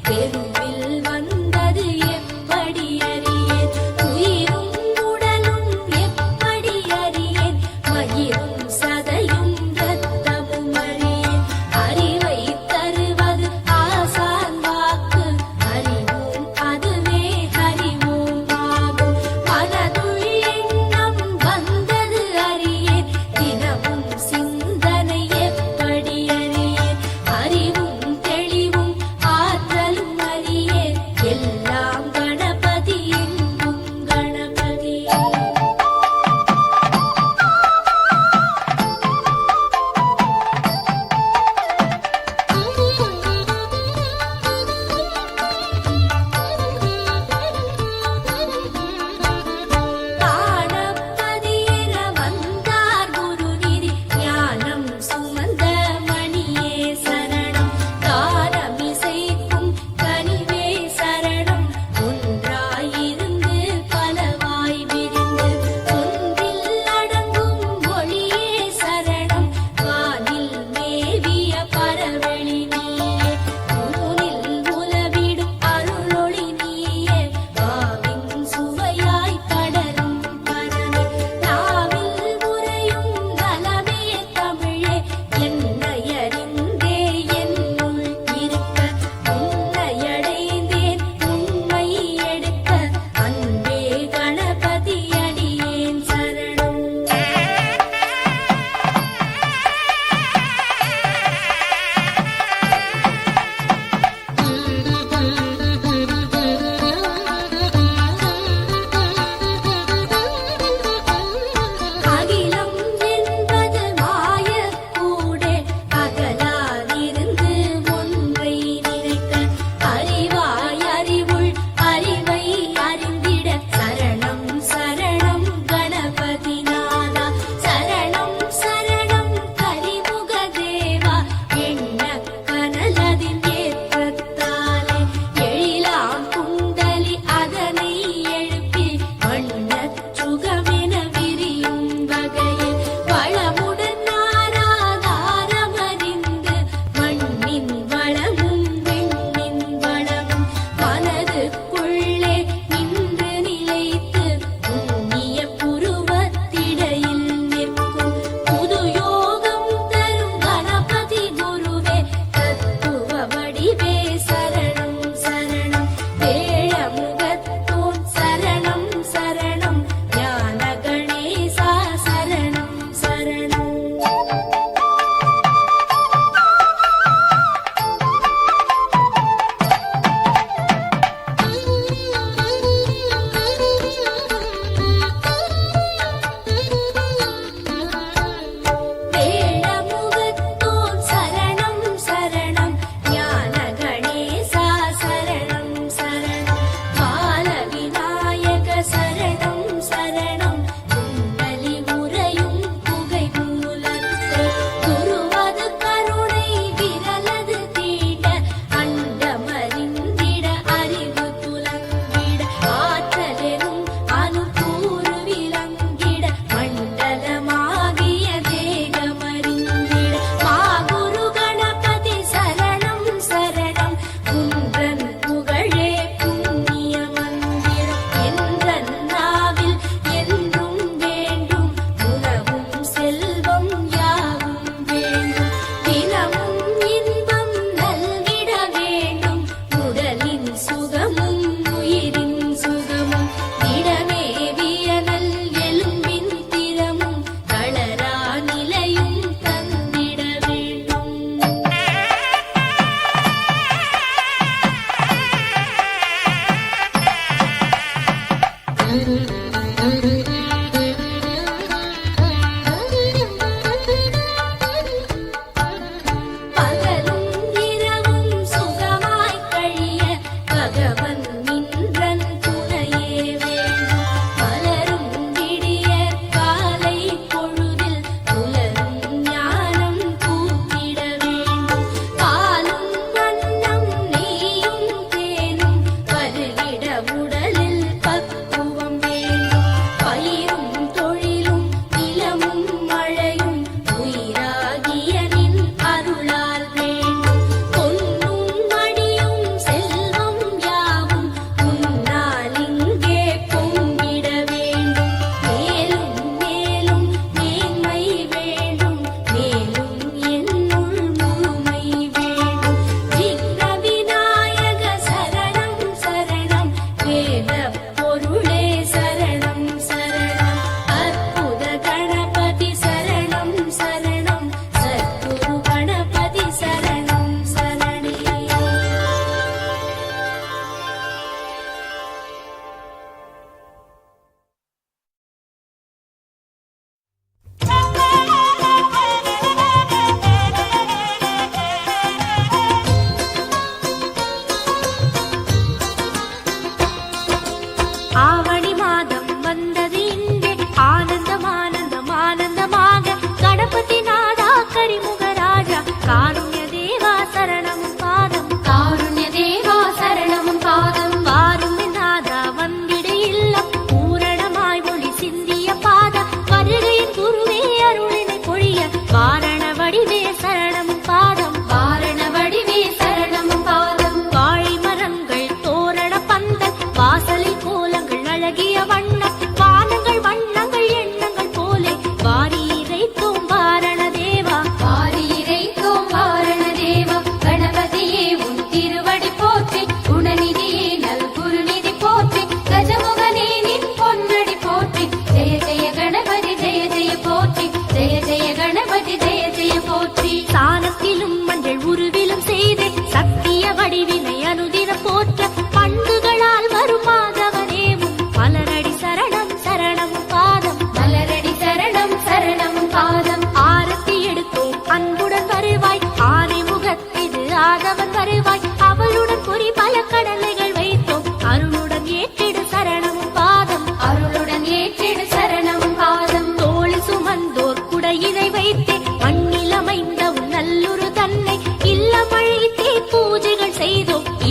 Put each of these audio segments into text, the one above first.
தெருவில் வந்த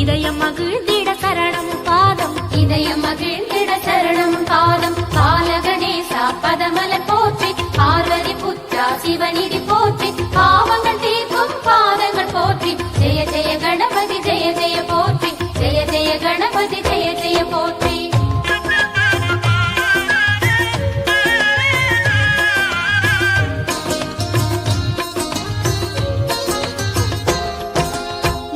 இதயம் மகிழ்ந்திட சரணம் பாதம், இதயம் மகிழ்ந்திட சரணம் பாதம். பாலகணேசா பதமலர் போற்றி, பார்வதி புத்திரா சிவநிதி போற்றி, பாவங்கள் தீர்க்கும் பாதங்கள் போற்றி. ஜெய ஜெய கணபதி ஜெய ஜெய போற்றி, ஜெய ஜெய கணபதி ஜெய ஜெய போற்றி.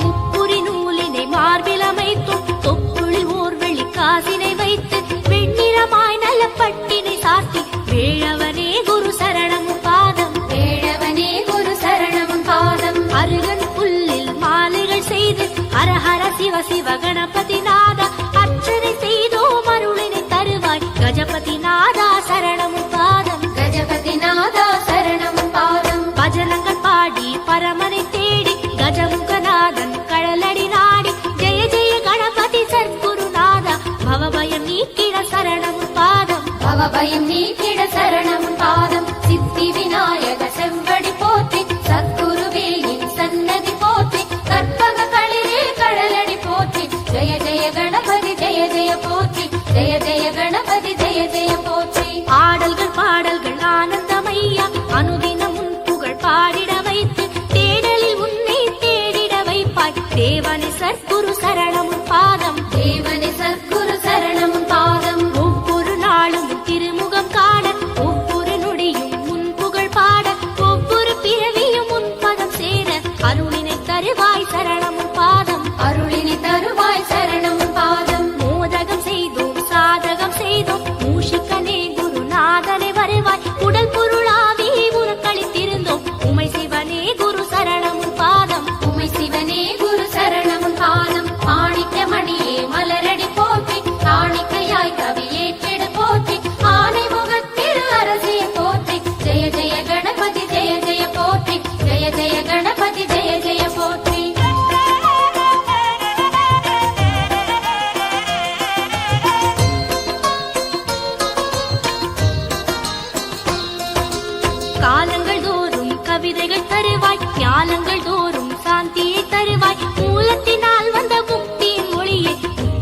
முப்புரி நூலினை மார்பில் அமைத்தும் தொப்புளி ஊர்வெளி காசினை வைத்து வெண்ணிறமாய் நல்ல பட்டினை சாத்தி வேழவனே குரு சரணம் பாதம், வேழவனே குரு சரணம் பாதம். அருகன் புல்லில் மாலைகள் செய்து ஹரஹர சிவ சிவ கணபதி நாதா அர்ச்சனை செய்தோம் அருளினை தருவாய் கஜபதி நாதா சரணம் பாதம், கஜபதி நாதா சரணம் பாதம். பஜனங்கள் பாடி பரமனை தேடி கஜமுகநாதன் கடலடி நாடி ஜெய ஜெய கணபதி சத்குருநாதா பவபயம் நீக்கிட சரணம் பாதம், பவபயம் நீக்கிட சரணம் பாதம். சித்தி விநாயக செவ்வடி போற்றி, சத்குருவேயின் சன்னதி போற்றி, கற்பக களிரே கடலடி போற்றி. ஜெய ஜெய கணபதி ஜெய ஜெய போற்றி, ஜெய ஜெய கணபதி ஜெய ஜெய போற்றி. ஆடல்கள் பாடல்கள் ஆனந்தமையா அனுதினம் உன் புகழ் பாடிட வைத்து தேடலில் உன்னை தேடிட வைப்பாய் தேவனே சத்குரு சரணம் பாதம், தேவனே சத்குரு சரணம் பாதம். ஒவ்வொரு நாளும் திருமுகம் காண ஒவ்வொரு நொடியும் உன் புகழ் பாட ஒவ்வொரு பிறவியும் உன் பதம் சேர அருளினை தருவாய் சரணம் பாதம், அருளினை தருவாய் சரணம் பாதம். மோதகம் செய்தோம் சாதகம் செய்தோம் மூஷிக்கனே குருநாதனை வருவாய் உடல் பொருளாவி உனக்களித்திருந்தோம் உமை சிவனே குரு சரணம் பாதம், உமை சிவனே குரு சரணம் பாதம். மாணிக்கமணியே மலரடி போற்றி, காணிக்கையாய் கவியேற்றிடு போற்றி, ஆனை முகத்திரு அரசே போற்றி. ஜெய ஜெய கணபதி ஜெய ஜெய போற்றி, ஜெய ஜெய கணபதி ஜெய ஜெய போற்றி. காலங்கள் தோறும் கவிதைகள் தருவாய் ஞானங்கள் தோறும் சாந்தியை தருவாய் மூலத்தினால் வந்த முக்தியின் மொழியை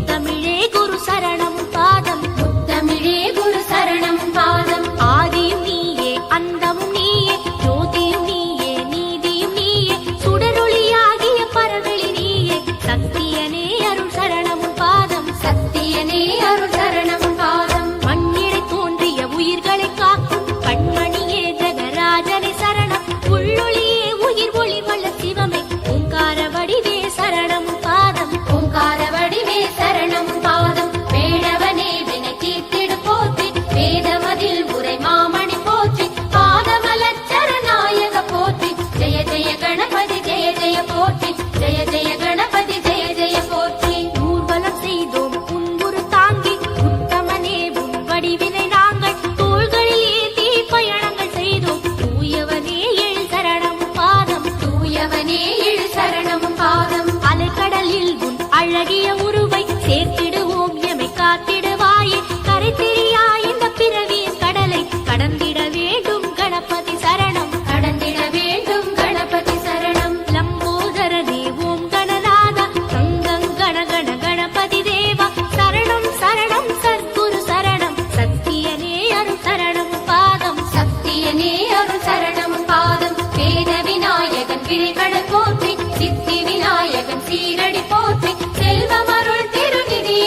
தமிழே குரு சரணம் பாதம், தமிழே குரு சரணம் பாதம். ஆதியும் நீயே அந்தமும் நீயே ஜோதியும் நீயே நீதியும் நீயே சுடரொளியாகிய பரவெளி நீயே சத்தியனே அருள் சரணம் பாதம், சத்தியனே அருள் சரணம் பாதம். மண்ணிடை தோன்றிய உயிர்களை காக்கும் கண்மணியே ஜெகராஜனை சரணம் உள்ளொளியே உயிர் ஒளி வல்ல சிவமே ஓங்கார வடிவே சரணம் பாதம், ஓங்கார வடிவே சரணம் பாதம். வேடவனே வினை தீர்த்திடு போற்றி, வேதமதில் உரை மாமணி போற்றி, பாதமலச்சர நாயக போற்றி. ஜெய ஜெய கணபதி ஜெய ஜெய போற்றி, ஜெய ஜெய கணபதி ஜெய ஜெய போற்றி. ஊர்வலம் செய்தோம் உன்புரு தாங்கி உத்தமனே உன் வடிவினை நாங்கள் தோள்களில் ஏந்தி பயணங்கள் செய்தோம் தூயவனே எழு சரணம் பாதம், தூயவனே எழு சரணம் பாதம். அலைக்கடலில் உன் அழகிய உருவை சேர்த்திடுவோம் எமை காத்திடுவாயே கரை தெரியாய் இந்த பிறவியின் கடலை கடந்திட வேண்டும் கணபதி சரணம், கடந்திட வேண்டும் கணபதி சரணம். லம்போதரனே ஓம் கணநாதா கங்கம் கண கண கணபதி தேவா சரணம் சரணம் சத்குரு சரணம் சத்தியனே அருள் சரணம் பாதம், சத்தியனே அருள் சரணம் பாதம். வேத விநாயகன் விழிகடல் போற்றி, சித்தி விநாயகன் சீரடி போற்றி, செல்வமருள் திருநிதியே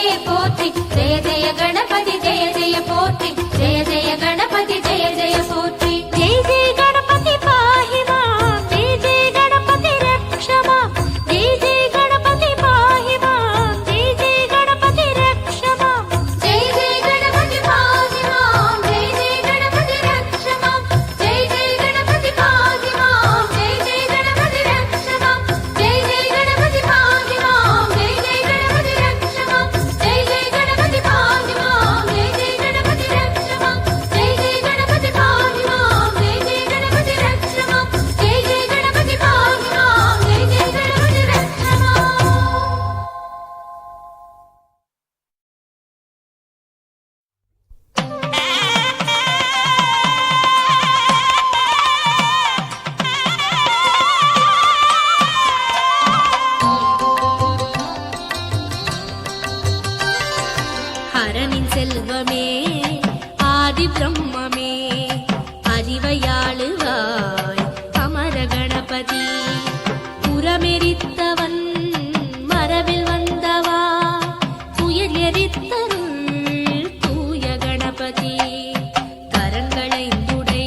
செல்வமே ஆதி பிரம்மமே அறிவையாளுவாய் அமர கணபதி புறமெரித்தவன் மரபில் வந்தவா துயர் எரித்தருள் தூய கணபதி கரங்களைந்துடை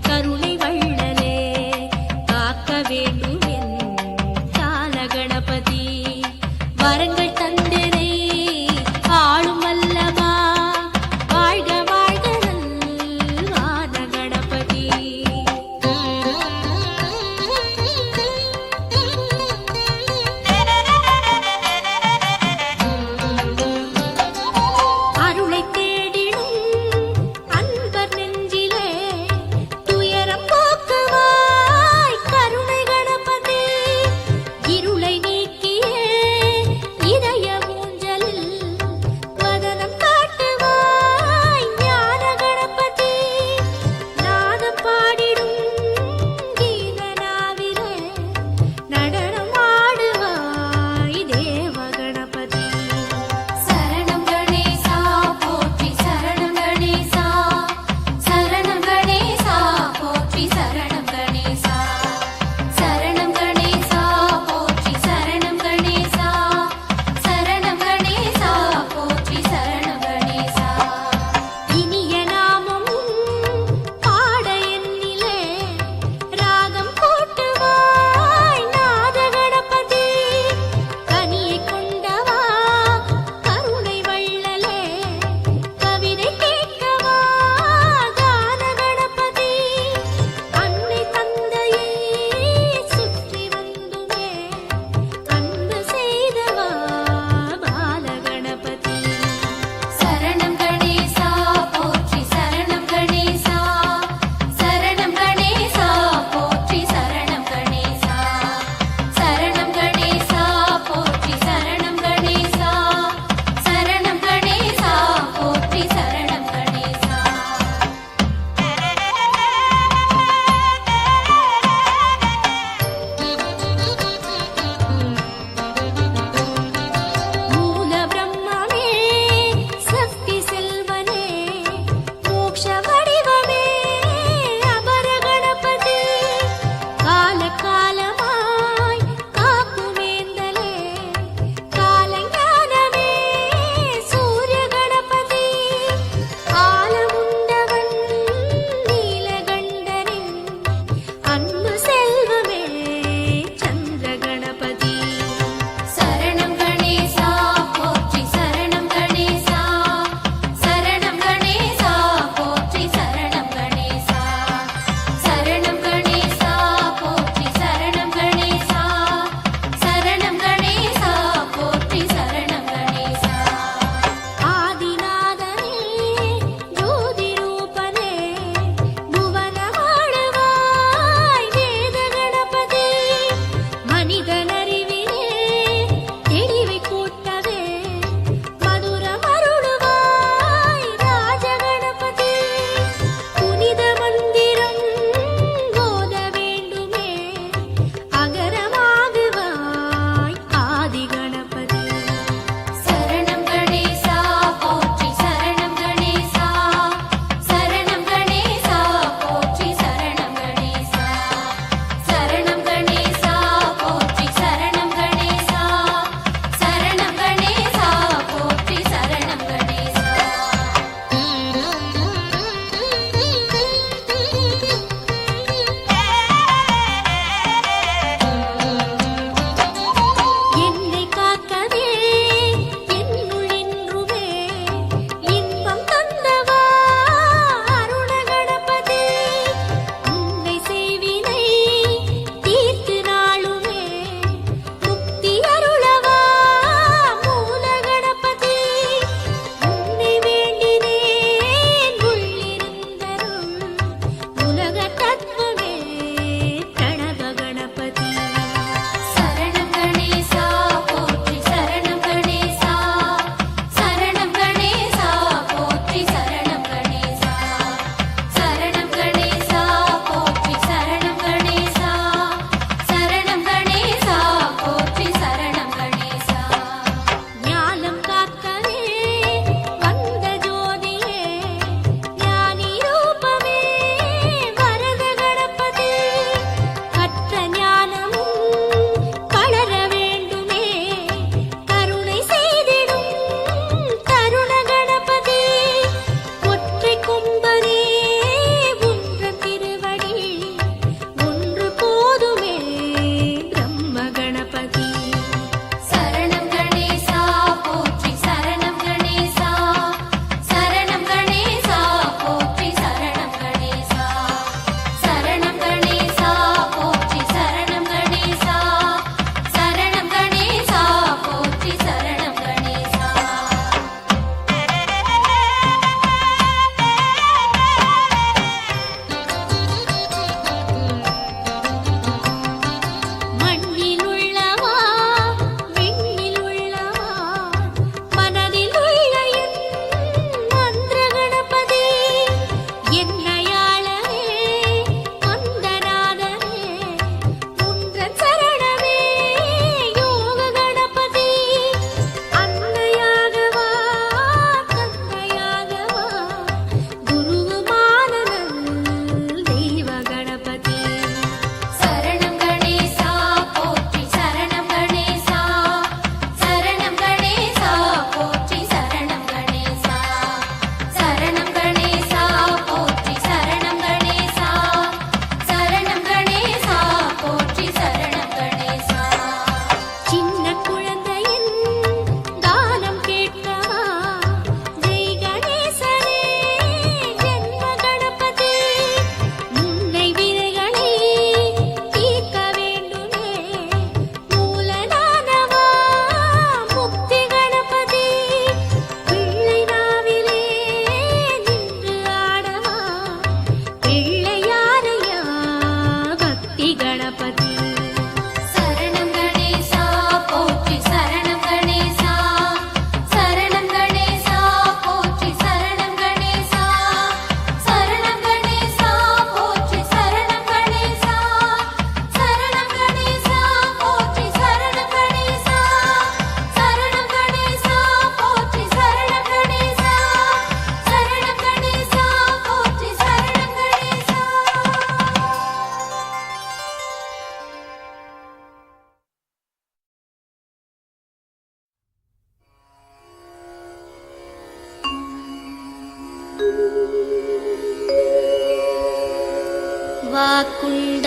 கருணை வள்ளலே காக்க வேண்டுமென் கால கணபதி வரங்கள் தந்தனை ஆளும் வல்லவா வாழ்க வாழ்க நல்வான கணபதி அருளை தேடிடும் அன்பர் நெஞ்சிலே துயரம் போக்குவாய் கருணை கணபதி இருளை நீக்கியே இதயம்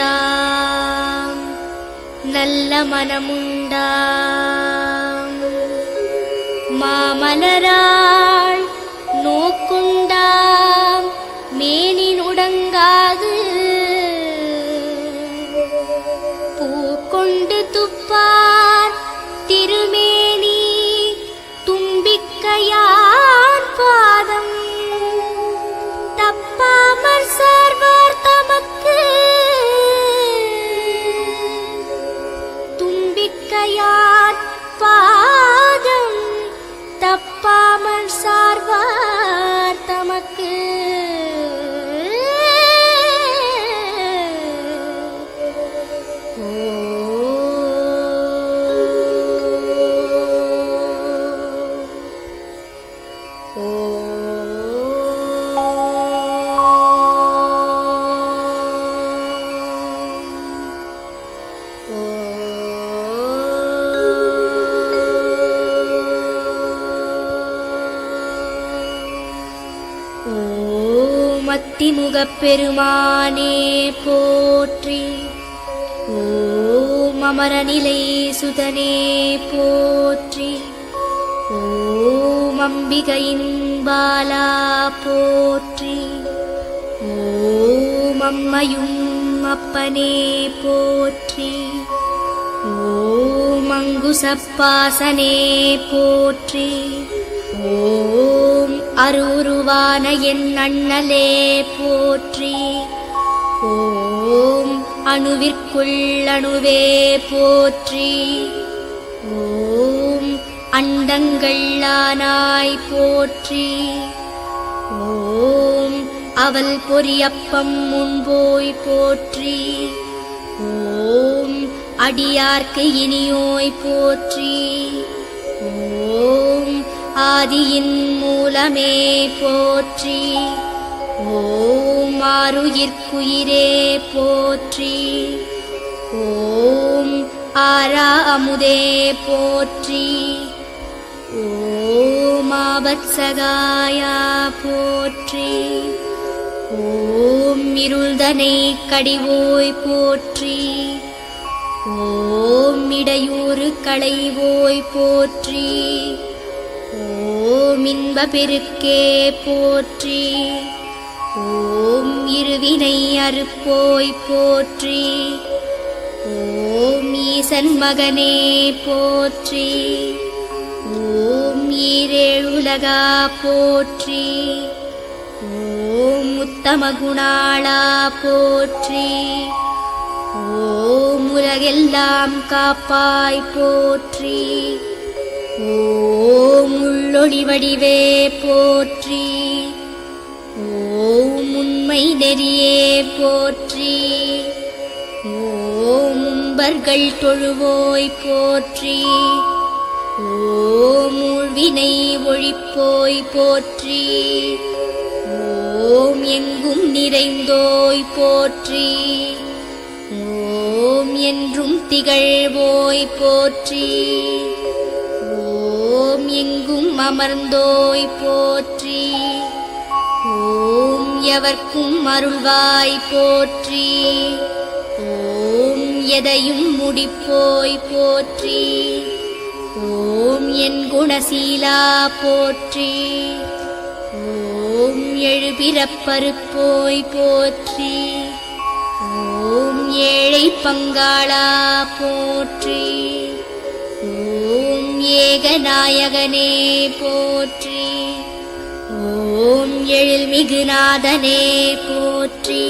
வாக்குண்டாம் நல்ல மனமுண்டாம் மாமலராள் நோக்குண்டாம் மேனி நுடங்காது பூக்கொண்டு துப்பார் திருமேனி தும்பிக்கையார் பாதம் தப்பாமற் சார்வார் தமக்கு தும்பிக்கையார் பாதம் தப்பாமல் சார்வார் தமக்கு மத்திமுகப் பெருமானே போற்றி. ஓம் அமரநிலை சுதனே போற்றி. ஓம் அம்பிகையின் பாலா போற்றி. ஓம் அம்மையும் அப்பனே போற்றி. ஓம் அங்குசப்பாசனே போற்றி. ஓம் அருவுருவான என் அண்ணலே போற்றி. ஓம் அணுவிற்குள் அணுவே போற்றி. ஓம் அண்டங்கள் ஆனாய் போற்றி. ஓம் அவல் பொரியப்பம் முன்போய் போற்றி. ஓம் அடியார்க்கு இனியோய் போற்றி. ஓம் ஆதியின் மூலமே போற்றி. ஓம் ஆருயிர்க்குயிரே போற்றி. ஓம் ஆரா அமுதே போற்றி. ஓம் ஆபத்சகாயா போற்றி. ஓம் இருள்தனை கடிவோய் போற்றி. ஓம் இடையூறு களைவோய் போற்றி. ஓம் இன்ப பெருக்கே போற்றி. ஓம் இருவினை அறுப்போய் போற்றி. ஓம் ஈசன் மகனே போற்றி. ஓம் ஈரேழுலகா போற்றி. ஓம் உத்தம குணாளா போற்றி. ஓம் உலகெல்லாம் காப்பாய் போற்றி. ஓம் உள்ளொளி வடிவே போற்றி. ஓம் உண்மை நெறியே போற்றி. ஓம் உம்பர்கள் தொழுவோய் போற்றி. ஓம் ஊழ்வினை ஒழிப்போய் போற்றி. ஓம் எங்கும் நிறைந்தோய் போற்றி. ஓம் என்றும் திகழ்வோய் போற்றி. ஓம் எங்கும் அமர்ந்தோய் போற்றி. ஓம் எவர்க்கும் அருள்வாய் போற்றி. ஓம் எதையும் முடிப்போய் போற்றி. ஓம் என் குணசீலா போற்றி. ஓம் எழுபிறப்பருப்போய் போற்றி. ஓம் ஏழை பங்காளா போற்றி. ஓம் ஏகநாயகனே போற்றி. ஓம் எழில்மிகு நாதனே போற்றி.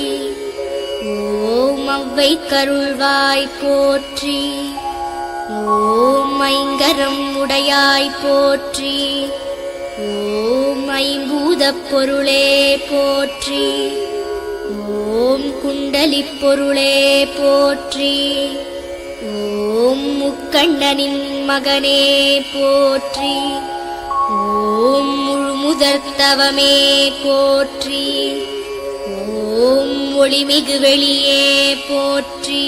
ஓம் அவ்வை கருள்வாய் போற்றி. ஓம் ஐங்கரம் உடையாய் போற்றி. ஓம் ஐம்பூதப் பொருளே போற்றி. ஓம் குண்டலிப் பொருளே போற்றி. ஓம் முக்கண்ணனின் மகனே போற்றி. ஓம் முழுமுதற்தவமே போற்றி. ஓம் ஒளிமிகு வெளியே போற்றி.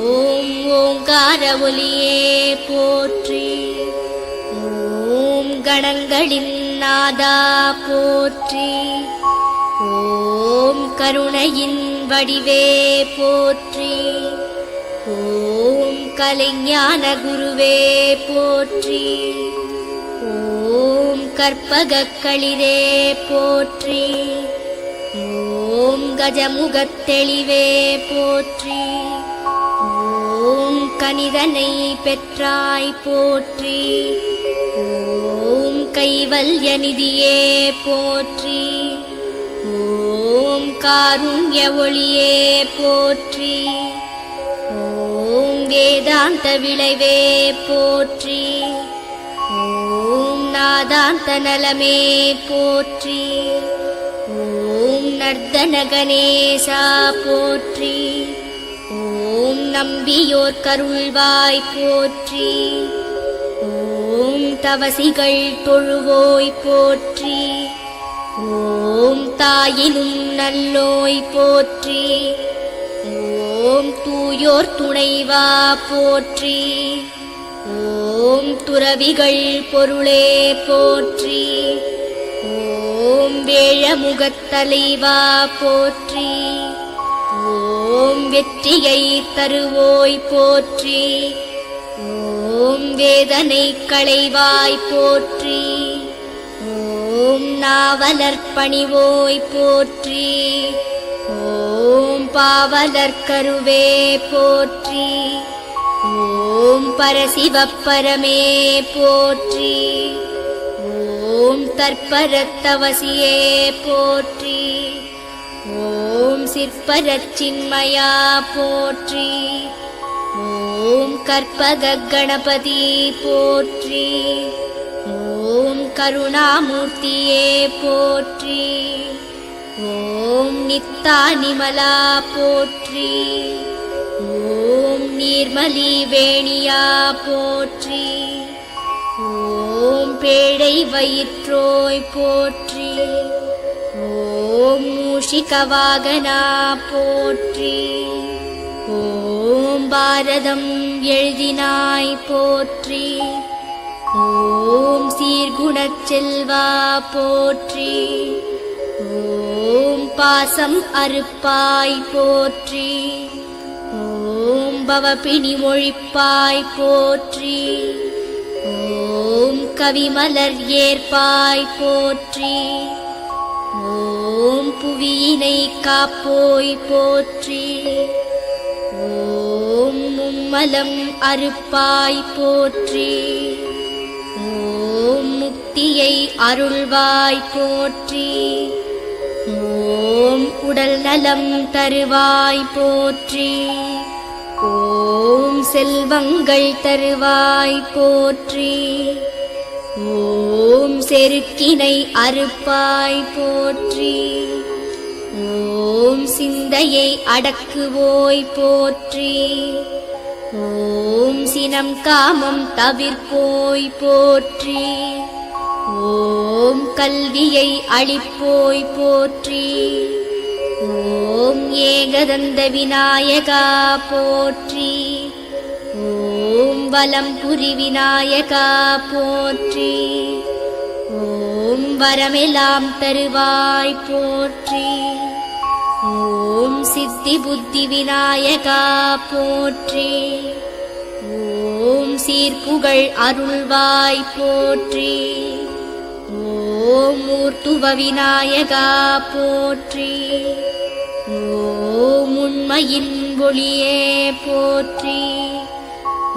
ஓம் ஓங்கார ஒலியே போற்றி. ஓம் கணங்களின் நாதா போற்றி. ஓம் கருணையின் வடிவே போற்றி. ஓம் கலைஞான குருவே போற்றி. ஓம் கற்பகக் களிரே போற்றி. ஓம் கஜமுகத் தெளிவே போற்றி. ஓம் கனிதனை பெற்றாய் போற்றி. ஓம் கைவல்ய நிதியே போற்றி. ஓம் காருண்ய ஒளியே போற்றி. ஓம் வேதாந்த விளைவே போற்றி. ஓம் நாதாந்த நலமே போற்றி. ஓம் நர்தன கணேசா போற்றி. ஓம் நம்பியோர் கருள்வாய் போற்றி. ஓம் தவசிகள் தொழுவோய் போற்றி. ஓம் தாயினும் நல்லோய் போற்றி. ஓம் தூயோர் துணைவா போற்றி. ஓம் துறவிகள் பொருளே போற்றி. ஓம் வேழமுகத் தலைவா போற்றி. ஓம் வெற்றியை தருவோய் போற்றி. ஓம் வேதனை களைவாய் போற்றி. ஓம் நாவலர் பணிவோய் போற்றி. ஓம் பாவலர் கருவே போற்றி. ஓம் பரசிவப்பரமே போற்றி. ஓம் தற்பரத்தவசியே போற்றி. ஓம் சிற்பரச் சின்மயா போற்றி. ஓம் கற்பக கணபதி போற்றி. ஓம் கருணாமூர்த்தியே போற்றி. ஓம் நித்தானிமலா போற்றி. ஓம் நீர்மலி வேணியா போற்றி. ஓம் பேழை வயிற்றோய் போற்றி. ஓம் மூஷிகவாகனா போற்றி. ஓம் பாரதம் எழுதினாய் போற்றி. ஓம் சீர்குணச் செல்வா போற்றி. ஓம் பாசம் அறுப்பாய் போற்றி. ஓம் பவபிணி ஒழிப்பாய் போற்றி. ஓம் கவிமலர் ஏற்பாய் போற்றி. ஓம் புவியினை காப்போய் போற்றி. ஓம் மும்மலம் அறுப்பாய் போற்றி. ஓம் முக்தியை அருள்வாய் போற்றி. ஓம் உடல் நலம் தருவாய் போற்றி. ஓம் செல்வங்கள் தருவாய் போற்றி. ஓம் செருக்கினை அறுப்பாய் போற்றி. ஓம் சிந்தையை அடக்குவோய் போற்றி. ஓம் சினம் காமம் தவிர்ப்போய் போற்றி. ஓம் கல்வியை அளிப்போய் போற்றி. ஓம் ஏகதந்த விநாயகா போற்றி. ஓம் வலம்புரி விநாயகா போற்றி. ஓம் வரமெல்லாம் தருவாய் போற்றி. ஓம் சித்தி புத்தி விநாயகா போற்றி. ஓம் சீர்ப்புகழ் அருள்வாய் போற்றி. ஓம் மூர்த்துவ விநாயகா போற்றி. ஓம் உண்மையின் ஒளியே போற்றி.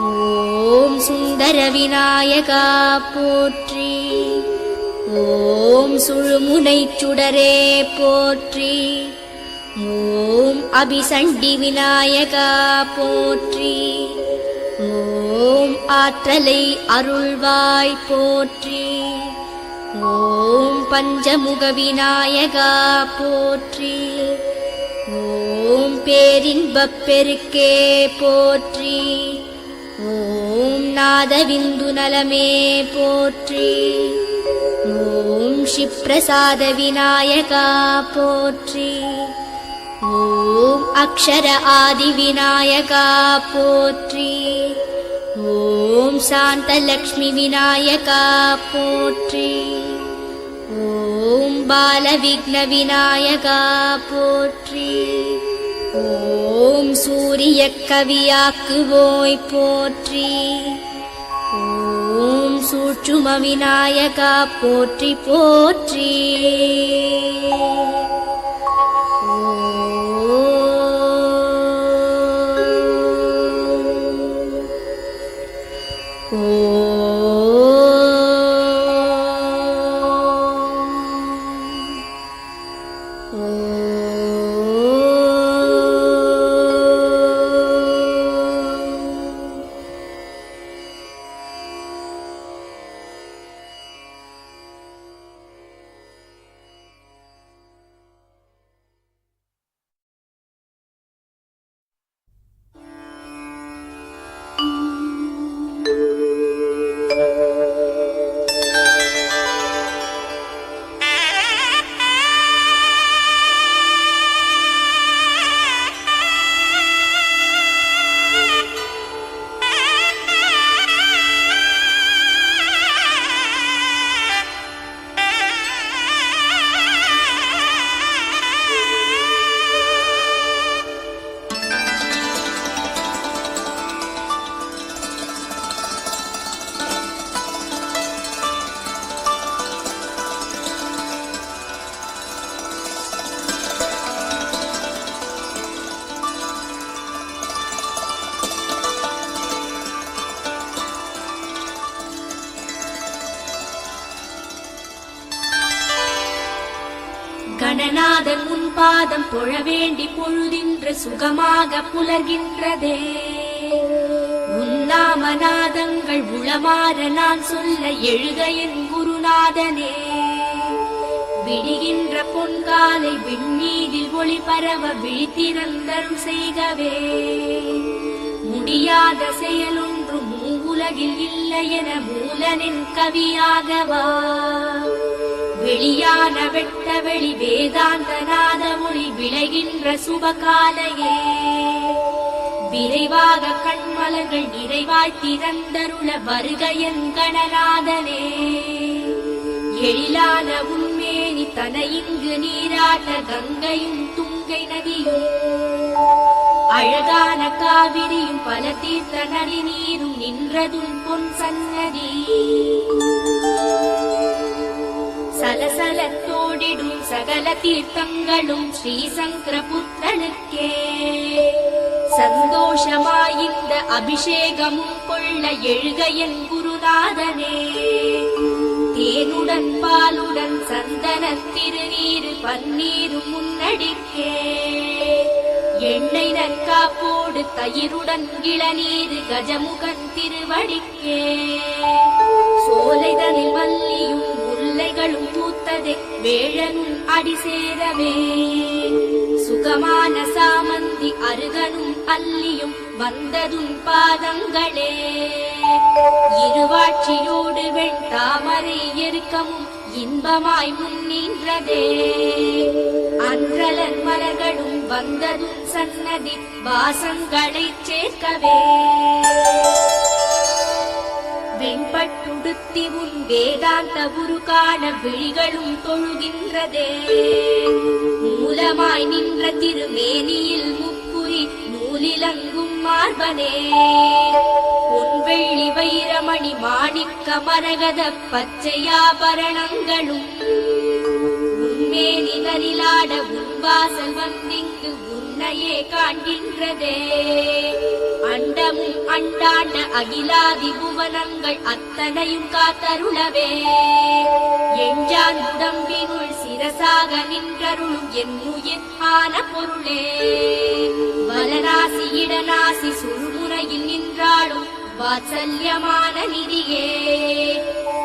ஓம் சுந்தர விநாயகா போற்றி. ஓம் சுழுமுனைச் சுடரே போற்றி. ஓம் அபிசண்டி விநாயகா போற்றி. ஓம் ஆற்றலை அருள்வாய் போற்றி. ஓம் பஞ்சமுக விநாயகா போற்றி. ஓம் பேரின்பப் பெருக்கே போற்றி. ஓம் நாதவிந்து நலமே போற்றி. ஓம் ஷிப்ரசாத விநாயகா போற்றி. ஓம் அக்ஷர ஆதி விநாயகா போற்றி. ஓம் சாந்தலக்ஷ்மி விநாயகா போற்றி. ஓம் பாலவிக்ன விநாயகா போற்றி. ஓம் சூரிய கவியாக்குவோய் போற்றி. ஓம் சூட்சும விநாயகா போற்றி போற்றி. கணநாதன் உன் பாதம் தொழ வேண்டி பொழுதின்று சுகமாக புலர்கின்றதே. உன்னாமநாதங்கள் உளமாற நான் சொல்ல எழுக என் குருநாதனே. விடுகின்ற பொன்காலை விண்ணீரில் ஒளி பரவ விழித்திறந்தருள் செய்கவே. முடியாத செயலொன்று மூவுலகில் இல்லை என மூலனின் கவியாகவா. வெளியான வெட்ட வெளி வேதாந்த நாத மொழி விளைகின்ற சுபகாலையே. விரைவாக கண்மலர்கள் நிறைவாய் திறந்தருள வருக என் கணநாதனே. எழிலான உண்மேனி தன இங்கு நீராட்ட கங்கையும் துங்கை நதியும் அழகான காவிரியும் பல தீர்த்த நதி நீரும் நின்றதும் பொன் சன்னதி. சலசலத்தோடிடும் சகல தீர்த்தங்களும் ஸ்ரீ சங்கர புத்தனுக்கே. சந்தோஷமாயிந்த அபிஷேகமும் கொள்ள எழுக என் குருநாதனே. தேனுடன் பாலுடன் சந்தன திருநீரு பன்னீரும் முன்னடிக்கே. எண்ணெய் நற்காப்போடு தயிருடன் இளநீரு கஜமுகன் திருவடிக்கே. சோலைதனில் மல்லியும் முல்லைகளும் பூத்ததே வேழனும் அடி சேரவே. சுகமான சாமந்தி அருகனும் அல்லியும் வந்ததும் பாதங்களே. இருவாட்சியோடு வெண் தாமரை எருக்கமும் இன்பமாய் முன்னின்றதே. அன்றலன் மலர்களும் வந்ததும் சன்னதி வாசங்களை சேர்க்கவே. வெண்பட்டுடுத்தி உன் வேதாந்த குரு காண விழிகளும் தொழுகின்றதே. மூலமாய் நின்ற திருமேனியில் முப்புரி நூலிலங்கும் மார்பனே. பொன்வெள்ளி வைரமணி மாணிக்க மரகத பச்சையாபரணங்களும் உன்மேனி தனிலாட உன்வாசல் வந்திங்கு உன்னையே காண்கின்றதே. அண்டமும் அண்டாண்ட அகிலாதி புவனங்கள் அத்தனையும் காத்தருளவே. எஞ்சான் உடம்பினுள் சிரசாக நின்றருளும் என்னுயிர் ஆன பொருளே. வலநாசி இடநாசி சுழுமுனையில் நின்றாலும் வாத்சல்யமான நிதியே.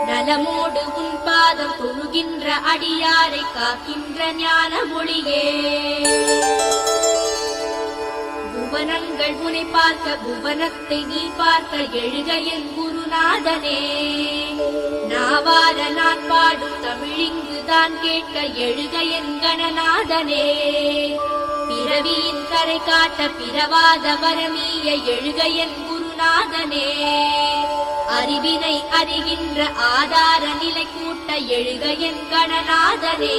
நலமோடு உன் பாதம் தொழுகின்ற அடியாரை காக்கின்ற ஞான மொழியே. புவனங்கள் உனை பார்க்க புவனத்தை நீ பார்க்க எழுக என் குருநாதனே. நாவார நான் பாடும் தமிழிங்குதான் கேட்க எழுக என் கணநாதனே. பிறவியின் கரை காட்ட பிறவாத வரமீய எழுக என் குருநாதனே. அறிவினை அறிகின்ற ஆதார நிலை கூட்ட எழுக என் கணநாதனே.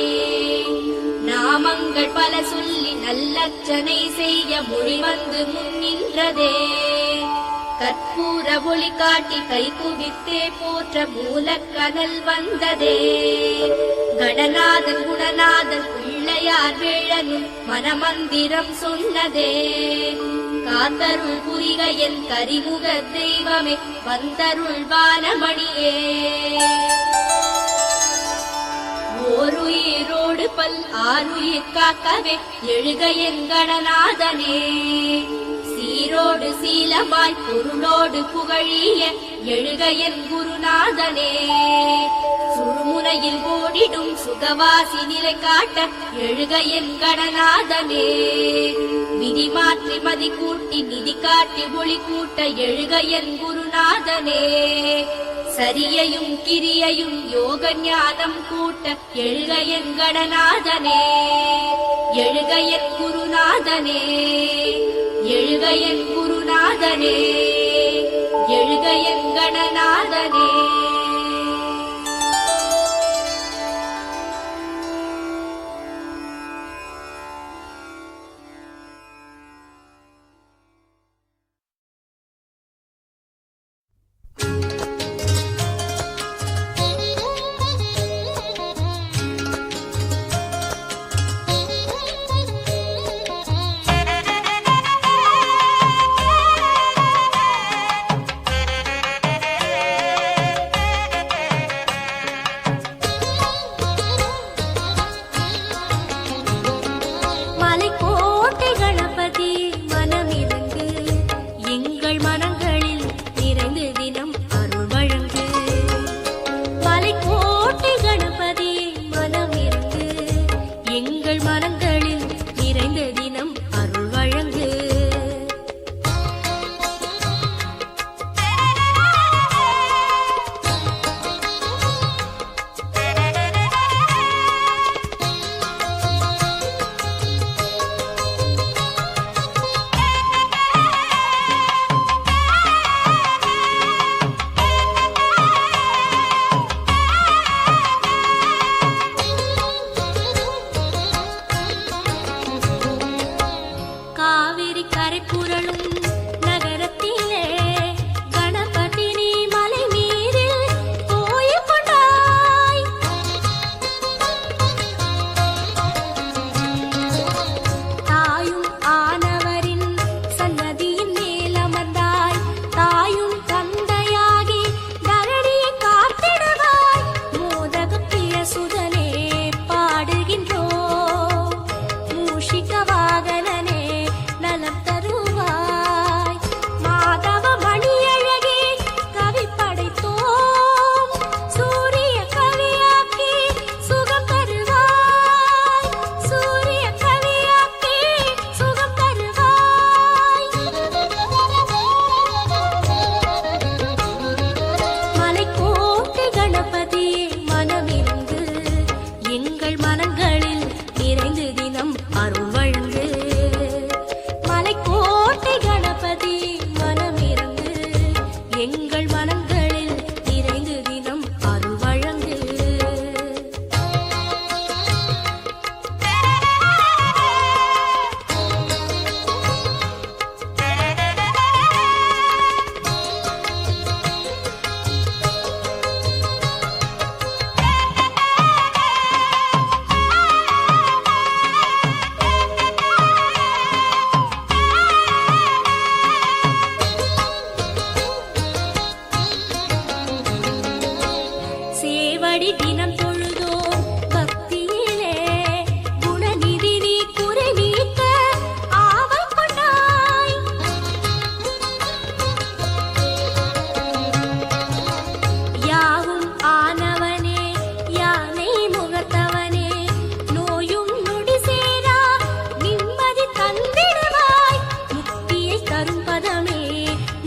நாமங்கள் பல சொல்லி நல்லர்ச்சனை செய்ய மொழி வந்து முன்னின்றதே. கற்பூர ஒளி காட்டி கை குவித்தே போற்ற மூலக்கனல் வந்ததே. கணநாதன் குணநாதன் பிள்ளையார் வேழனும் மனமந்திரம் சொன்னதே. காத்தருள் புரிக என் கரிமுக தெய்வமே வந்தருள் வானமணியே. ஓருயிரோடு பல் ஆறுயிர் காக்கவே எழுக என் கணநாதனே. சீரோடு சீலமாய் பொருளோடு புகழிய எழுக என் குருநாதனே. சுழுமுனையில் ஓடிடும் சுகவாசி நிலை காட்ட எழுக என் கணநாதனே. விதி மாற்றி மதி கூட்டி நிதி காட்டி ஒளி கூட்ட எழுக என் குருநாதனே. சரியையும் கிரியையும் யோக ஞானம் கூட்ட எழுக என் கணநாதனே. எழுக என் குருநாதனே. எழுக என் குருநாதனே. எழுக என் கணநாதனே.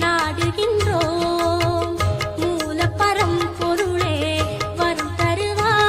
நாடுகின்றோம் மூலப்பரம் பொருளே வரும் தருவாய்.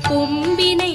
கொம்பினை